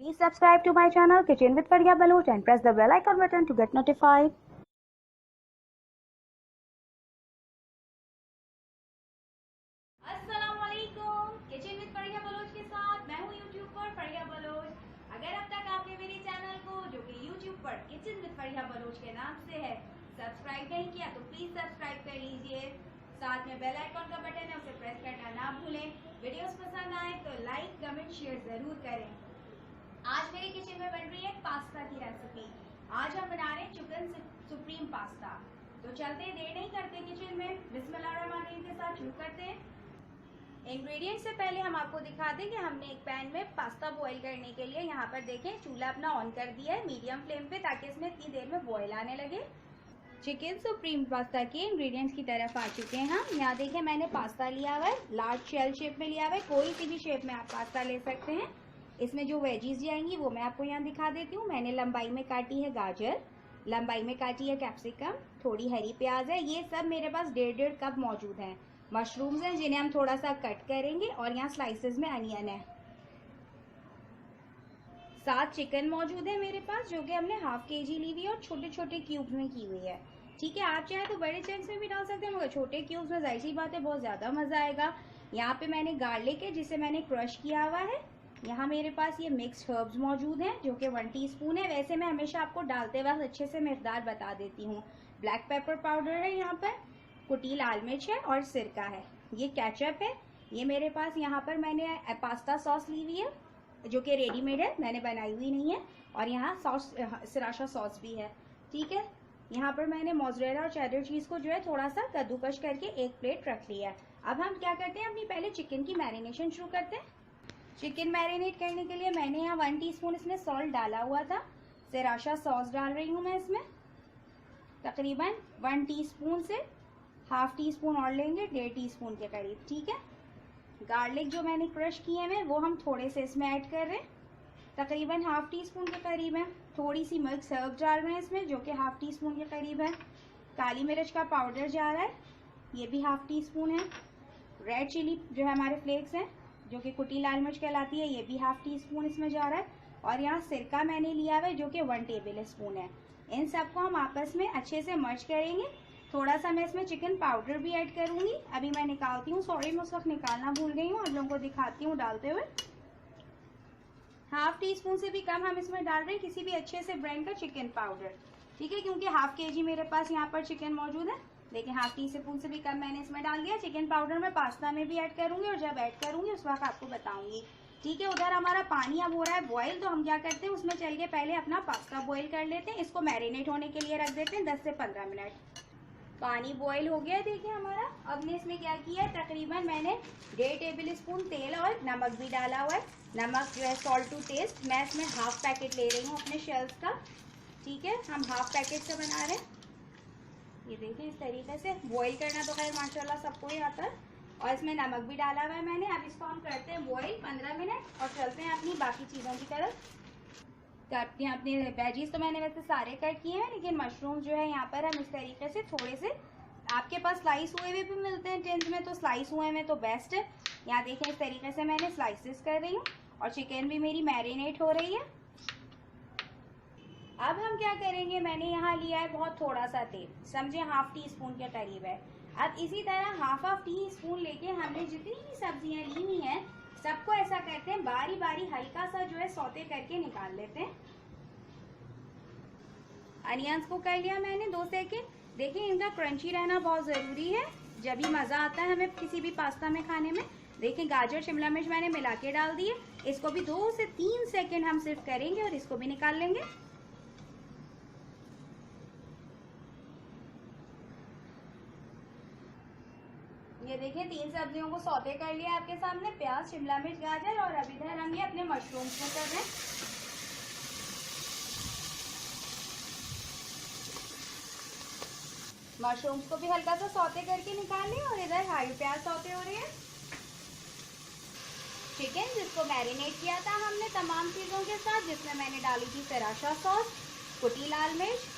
Please subscribe to my channel Kitchen with Faria Baloch and press the bell icon button to get notified. अस्सलामुअलैकुम, kitchen with Fariya Bloch के साथ मैं हूँ YouTube पर फरिया Bloch. अगर अब तक आपने मेरे चैनल को जो कि यूट्यूब पर किचन विद फरिया बलोच के नाम से है सब्सक्राइब नहीं किया तो प्लीज सब्सक्राइब कर लीजिए। साथ में बेल आइकॉन का बटन है उसे प्रेस करना ना भूलें। वीडियोस पसंद आए तो लाइक कमेंट शेयर जरूर करें। आज मेरे किचन में बन रही है पास्ता की रेसिपी। आज हम बना रहे हैं चिकन सुप्रीम पास्ता। तो चलते हैं, देर नहीं करते किचन में, बिस्मिल्लाहिर्रहमानिर्रहीम के साथ शुरू करते हैं। इंग्रेडिएंट से पहले हम आपको दिखा दें कि हमने एक पैन में पास्ता बॉईल करने के लिए यहाँ पर देखें चूल्हा अपना ऑन कर दिया है मीडियम फ्लेम पे, ताकि इसमें इतनी देर में बॉईल आने लगे। चिकन सुप्रीम पास्ता के इंग्रेडिएंट्स की तरफ आ चुके हैं हम। यहाँ देखें मैंने पास्ता लिया हुआ है, लार्ज शेल शेप में लिया हुआ है, कोई सी भी शेप में आप पास्ता ले सकते हैं। इसमें जो वेजीज जाएंगी वो मैं आपको यहाँ दिखा देती हूँ। मैंने लंबाई में काटी है गाजर, लंबाई में काटी है कैप्सिकम, थोड़ी हरी प्याज है। ये सब मेरे पास 1.5 कप मौजूद हैं। मशरूम्स हैं जिन्हें हम थोड़ा सा कट करेंगे, और यहाँ स्लाइसेस में अनियन है। 7 चिकन मौजूद है मेरे पास, जो कि हमने ½ kg ली हुई है और छोटे छोटे क्यूब्स में की हुई है। ठीक है, आप चाहे तो बड़े चंक्स में भी डाल सकते हैं, मगर छोटे क्यूब्स में जाहिर सी बात है बहुत ज्यादा मजा आएगा। यहाँ पे मैंने गार्लिक है जिसे मैंने क्रश किया हुआ है। यहाँ मेरे पास ये मिक्स्ड हर्ब्स मौजूद हैं जो कि 1 टीस्पून है। वैसे मैं हमेशा आपको डालते वक्त अच्छे से मिकदार बता देती हूँ। ब्लैक पेपर पाउडर है यहाँ पर, कुटी लाल मिर्च है और सिरका है। ये केचप है। ये मेरे पास यहाँ पर मैंने पास्ता सॉस ली हुई है जो कि रेडीमेड है, मैंने बनाई हुई नहीं है। और यहाँ सॉस सिराशा सॉस भी है। ठीक है, यहाँ पर मैंने मोज़रेला और चेडर चीज को जो है थोड़ा सा कद्दूकश करके एक प्लेट रख लिया है। अब हम क्या करते हैं, अपनी पहले चिकन की मैरिनेशन शुरू करते हैं। चिकन मैरिनेट करने के लिए मैंने यहाँ 1 टीस्पून इसमें सॉल्ट डाला हुआ था। सिराशा सॉस डाल रही हूँ मैं इसमें, तकरीबन 1 टीस्पून से ½ टीस्पून और लेंगे, 1.5 टीस्पून के करीब। ठीक है, गार्लिक जो मैंने क्रश किए हैं वो हम थोड़े से इसमें ऐड कर रहे हैं, तकरीबन ½ टीस्पून के करीब है। थोड़ी सी मिक्स हर्ब डाल रहे हैं इसमें जो कि ½ टीस्पून के करीब है। काली मिर्च का पाउडर जा रहा है, ये भी ½ टीस्पून है। रेड चिली जो है हमारे फ्लेक्स हैं जो कि कुटी लाल मिर्च कहलाती है, ये भी ½ टीस्पून इसमें जा रहा है। और यहाँ सिरका मैंने लिया हुआ है जो कि 1 टेबल स्पून है। इन सबको हम आपस में अच्छे से मर्ज करेंगे। थोड़ा सा मैं इसमें चिकन पाउडर भी ऐड करूंगी, अभी मैं निकालती हूँ। सॉरी, मैं उस वक्त निकालना भूल गई हूँ, आप लोगों को दिखाती हूँ डालते हुए। ½ टीस्पून से भी कम हम इसमें डाल रहे हैं किसी भी अच्छे से ब्रांड का चिकन पाउडर। ठीक है, क्योंकि ½ kg मेरे पास यहाँ पर चिकन मौजूद है। देखिए ½ टीस्पून से भी कम मैंने इसमें डाल दिया। चिकन पाउडर मैं पास्ता में भी ऐड करूंगी, और जब ऐड करूंगी उस वक्त आपको बताऊंगी। ठीक है, उधर हमारा पानी अब हो रहा है बॉयल, तो हम क्या करते हैं उसमें चल के पहले अपना पास्ता बॉयल कर लेते हैं। इसको मैरिनेट होने के लिए रख देते हैं 10 से 15 मिनट। पानी बॉईल हो गया है देखिए हमारा। अब ने इसमें क्या किया है, तकरीबन मैंने 1.5 टेबल स्पून तेल और नमक भी डाला हुआ है। नमक जो है सॉल्ट टू टेस्ट। मैं इसमें ½ पैकेट ले रही हूँ अपने शेल्स का। ठीक है, हम ½ पैकेट का बना रहे हैं। ये देखिए इस तरीके से बॉईल करना तो खैर माशाल्लाह सबको ही आता है। और इसमें नमक भी डाला हुआ है मैंने। अब इसको हम करते हैं बॉईल 15 मिनट और चलते हैं अपनी बाकी चीज़ों की तरफ। करते हैं अपने वेजीज तो मैंने वैसे सारे कट किए हैं, लेकिन मशरूम जो है यहाँ पर हम इस तरीके से थोड़े से, आपके पास स्लाइस हुए हुए भी मिलते हैं टिन्स में, तो स्लाइस हुए में तो बेस्ट है। यहाँ देखें इस तरीके से मैंने स्लाइसेस कर रही हूँ, और चिकन भी मेरी मैरिनेट हो रही है। अब हम क्या करेंगे, मैंने यहाँ लिया है बहुत थोड़ा सा तेल, समझे ½ टीस्पून के करीब है। अब इसी तरह ½ टीस्पून लेके हमने जितनी भी सब्जियां ली हुई हैं सबको ऐसा करते हैं बारी बारी हल्का सा जो है सौते करके निकाल लेते हैं। अनियंस को कर लिया मैंने 2 सेकेंड। देखिए इनका क्रंची रहना बहुत जरूरी है, जब भी मजा आता है हमें किसी भी पास्ता में खाने में। देखिए गाजर शिमला मिर्च मैंने मिला के डाल दिए। इसको भी 2 से 3 सेकेंड हम सिर्फ करेंगे और इसको भी निकाल लेंगे। ये देखिए 3 सब्जियों को सौते कर लिया आपके सामने, प्याज शिमला मिर्च गाजर, और अब इधर हम ये अपने मशरूम्स को कर रहे हैं। मशरूम्स को भी हल्का सा सौते करके निकाल लिया, और इधर हरी प्याज सौते हो रहे हैं। चिकन जिसको मैरिनेट किया था हमने तमाम चीजों के साथ, जिसमें मैंने डाली थी सिराशा सॉस, कुटी लाल मिर्च,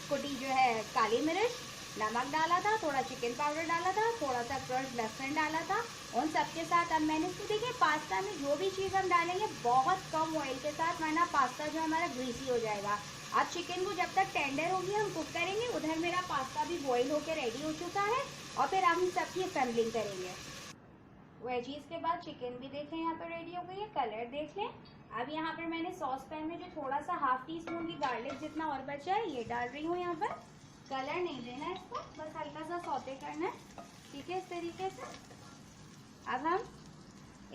कुटी जो है काली मिर्च, नमक डाला था, थोड़ा चिकन पाउडर डाला था, थोड़ा सा क्रश लहसुन डाला था। उन सबके साथ अब मैंने इसको देखिए पास्ता में जो भी चीज़ हम डालेंगे बहुत कम ऑयल के साथ, वरना पास्ता जो हमारा ग्रीसी हो जाएगा। अब चिकन को जब तक टेंडर होगी हम कुक करेंगे, उधर मेरा पास्ता भी बॉईल होकर रेडी हो चुका है और फिर हम सबकी असेंबलिंग करेंगे। वेजीज के बाद चिकन भी देखें यहाँ पर रेडी हो गई है, कलर देख लें। अब यहाँ पर मैंने सॉस पैन में जो थोड़ा सा हाफ टी स्पून की गार्लिक जितना और बचा है ये डाल रही हूँ। यहाँ पर कलर नहीं देना है इसको, बस हल्का सा सौते करना है, ठीक है, इस तरीके से। अब हम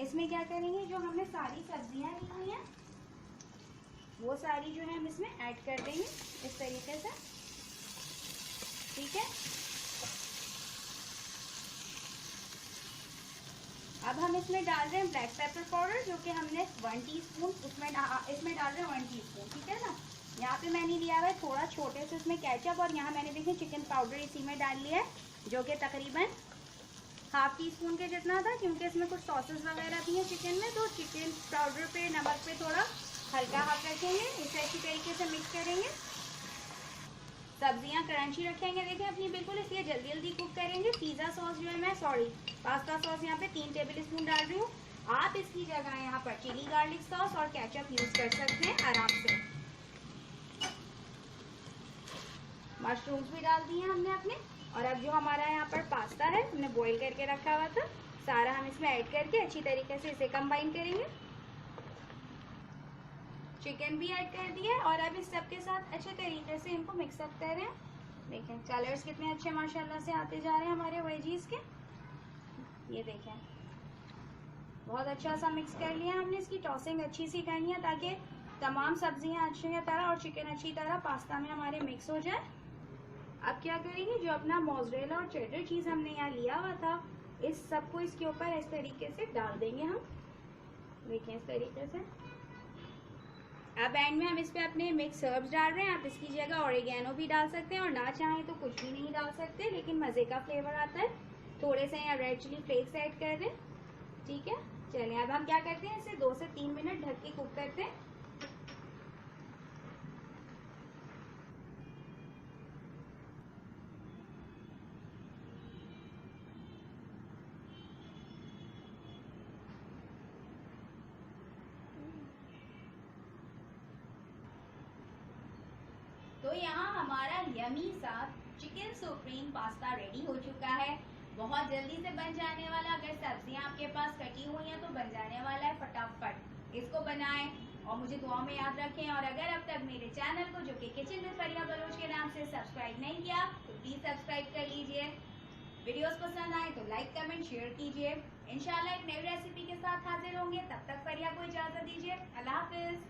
इसमें क्या करेंगे, जो हमने सारी सब्जियां ली हुई हैं वो सारी जो है हम इसमें ऐड कर देंगे इस तरीके से, ठीक है। अब हम इसमें डाल रहे हैं ब्लैक पेपर पाउडर, जो कि हमने 1 टीस्पून इसमें डाल रहे हैं 1 टीस्पून, ठीक है ना। यहाँ पे मैंने लिया हुआ है थोड़ा छोटे से इसमें केचप, और यहाँ मैंने देखिए चिकन पाउडर इसी में डाल लिया है, जो कि तकरीबन हाफ टी स्पून के जितना था, क्योंकि इसमें कुछ सॉसेस वगैरह भी हैं चिकन में, तो चिकन पाउडर पे नमक पे थोड़ा हल्का हाथ रखेंगे, इसे अच्छी तरीके से मिक्स करेंगे। सब्जियां क्रंची रखेंगे देखिए अपनी बिल्कुल, इसलिए जल्दी जल्दी कुक करेंगे। पिज़्ज़ा सॉस जो है मैं पास्ता सॉस यहाँ पे 3 टेबल स्पून डाल रही हूँ। आप इसकी जगह यहाँ पर चिली गार्लिक सॉस और केचप यूज कर सकते हैं आराम से। मशरूम्स भी डाल दिए हमने अपने, और अब जो हमारा यहाँ पर पास्ता है हमने बॉईल करके रखा हुआ था, सारा हम इसमें ऐड करके अच्छी तरीके से इसे कंबाइन करेंगे। चिकन भी ऐड कर दिया, और अब इस सबके साथ अच्छे तरीके से इनको मिक्सअप कर रहे हैं। देखें कलर्स कितने अच्छे माशाल्लाह से आते जा रहे हैं हमारे वेजीज के, ये देखें बहुत अच्छा सा मिक्स कर लिया हमने। इसकी टॉसिंग अच्छी सी करनी है ताकि तमाम सब्जियां अच्छी तरह और चिकन अच्छी तरह पास्ता में हमारे मिक्स हो जाए। अब क्या करेंगे, जो अपना मोज़रेला और चेडर चीज़ हमने यहाँ लिया हुआ था, इस सबको इसके ऊपर इस तरीके से डाल देंगे हम, देखें इस तरीके से। अब एंड में हम इस पे अपने मिक्स हर्ब्स डाल रहे हैं। आप इसकी जगह ऑरिगेनो भी डाल सकते हैं, और ना चाहें तो कुछ भी नहीं डाल सकते, लेकिन मज़े का फ्लेवर आता है। थोड़े से यहाँ रेड चिली फ्लेक्स ऐड कर दें, ठीक है। चलिए अब हम क्या करते हैं, इसे 2 से 3 मिनट ढक के कुक करते हैं। तो यहाँ हमारा यमी सा चिकन सुप्रीम पास्ता रेडी हो चुका है, बहुत जल्दी से बन जाने वाला। अगर सब्जियां आपके पास कटी हुई हैं तो बन जाने वाला है, फटाफट इसको बनाएं और मुझे दुआ में याद रखें। और अगर अब तक मेरे चैनल को, जो कि किचन विद फरिया बलोच के नाम से, सब्सक्राइब नहीं किया तो प्लीज सब्सक्राइब कर लीजिए। वीडियोस पसंद आए तो लाइक कमेंट शेयर कीजिए। इंशाल्लाह एक नई रेसिपी के साथ हाजिर होंगे, तब तक फरिया को इजाजत दीजिए। अल्लाह हाफिज।